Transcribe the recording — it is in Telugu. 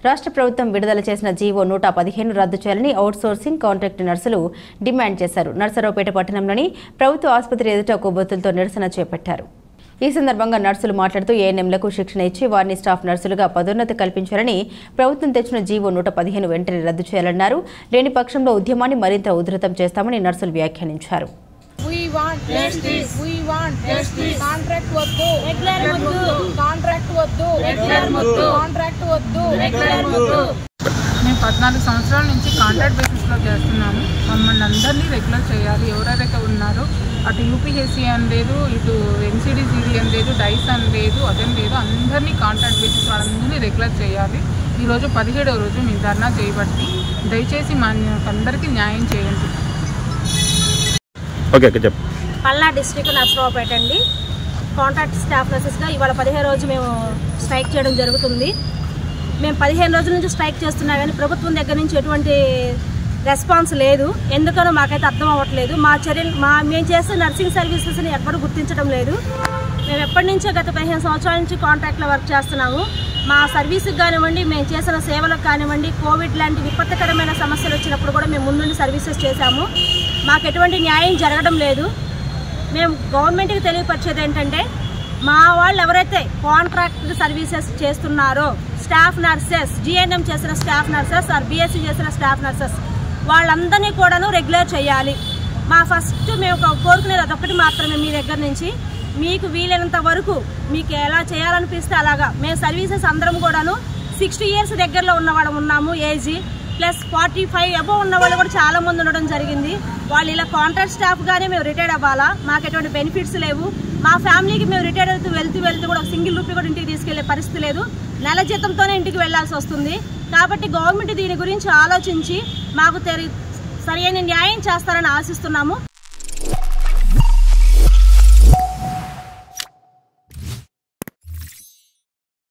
రాష్ట్ర ప్రభుత్వం విడుదల చేసిన జీవో 115 రద్దు చేయాలని అవుట్ సోర్సింగ్ కాంట్రాక్ట్ నర్సులు డిమాండ్ చేశారు. నర్సరావుపేట పట్టణంలోని ప్రభుత్వ ఆసుపత్రి ఎదుట కొవ్వొత్తులతో నిరసన చేపట్టారు. ఈ సందర్భంగా నర్సులు మాట్లాడుతూ ఏఎన్ఎంలకు శిక్షణ ఇచ్చి వారిని స్టాఫ్ నర్సులుగా పదోన్నతి కల్పించాలని, ప్రభుత్వం తెచ్చిన జీవో 115 వెంటనే రద్దు చేయాలన్నారు. లేని పక్షంలో ఉద్యమాన్ని మరింత ఉధృతం చేస్తామని నర్సులు వ్యాఖ్యానించారు. We want justice. We want justice. Contract వద్దు. Regular వద్దు. Contract వద్దు. Regular వద్దు. Contract వద్దు. Regular వద్దు. మేము 14 సంవత్సరాల నుంచి కాంట్రాక్ట్ బేసిస్లో చేస్తున్నాము. మమ్మల్ని అందరినీ రెగ్యులర్ చేయాలి. ఎవరైతే ఉన్నారో అటు యూపీఎస్సీ అని లేదు, ఇటు ఎన్సీడీసీడీ అని లేదు, డైస్ అని లేదు, అదేం లేదు, అందరినీ కాంట్రాక్ట్ బేసిస్ వాళ్ళందరినీ రెగ్యులర్ చేయాలి. ఈరోజు 17వ రోజు మేము ధర్నా చేయబట్టి దయచేసి అందరికీ న్యాయం చేయండి. పల్నా డిస్ట్రిక్ట్ నర్సరావుపేట అండి. కాంట్రాక్ట్ స్టాఫ్ నర్సెస్గా ఇవాళ 15 రోజు మేము స్ట్రైక్ చేయడం జరుగుతుంది. మేము 15 రోజుల నుంచి స్ట్రైక్ చేస్తున్నా కానీ ప్రభుత్వం దగ్గర నుంచి ఎటువంటి రెస్పాన్స్ లేదు. ఎందుకనో మాకైతే అర్థం అవ్వట్లేదు. మేము చేసే నర్సింగ్ సర్వీసెస్ని ఎవ్వరూ గుర్తించడం లేదు. మేము ఎప్పటి నుంచో గత 15 సంవత్సరాల నుంచి కాంట్రాక్ట్లో వర్క్ చేస్తున్నాము. మా సర్వీస్కి కానివ్వండి, మేము చేసిన సేవలకు కానివ్వండి, కోవిడ్ లాంటి విపత్కరమైన సమస్యలు వచ్చినప్పుడు కూడా మేము ముందుండి సర్వీసెస్ చేశాము. మాకు ఎటువంటి న్యాయం జరగడం లేదు. మేము గవర్నమెంట్కి తెలియపరిచేది ఏంటంటే, మా వాళ్ళు ఎవరైతే కాంట్రాక్ట్ సర్వీసెస్ చేస్తున్నారో స్టాఫ్ నర్సెస్, జిఎన్ఎం చేసిన స్టాఫ్ నర్సెస్ ఆర్ బిఎస్సీ చేసిన స్టాఫ్ నర్సెస్ వాళ్ళందరినీ కూడాను రెగ్యులర్ చేయాలి. మా ఫస్ట్ మేము కోరుకునేది అదొకటి మాత్రమే, మీ దగ్గర నుంచి మీకు వీలైనంత వరకు మీకు ఎలా చేయాలనిపిస్తే అలాగా. మేము సర్వీసెస్ అందరం కూడాను 60 years దగ్గరలో ఉన్నవాళ్ళం ఉన్నాము. ఏజ్ ప్లస్ 45 అబోవ్ ఉన్న వాళ్ళు కూడా చాలా మంది ఉండడం జరిగింది. వాళ్ళు ఇలా కాంట్రాక్ట్ స్టాఫ్గానే మేము రిటైర్డ్ అవ్వాలా? మాకు ఎటువంటి బెనిఫిట్స్ లేవు. మా ఫ్యామిలీకి మేము రిటైర్డ్ అవుతూ వెళ్తూ కూడా సింగిల్ రూపీ కూడా ఇంటికి తీసుకెళ్లే పరిస్థితి లేదు. నెల జీతంతోనే ఇంటికి వెళ్లాల్సి వస్తుంది. కాబట్టి గవర్నమెంట్ దీని గురించి ఆలోచించి మాకు సరైన న్యాయం చేస్తారని ఆశిస్తున్నాము.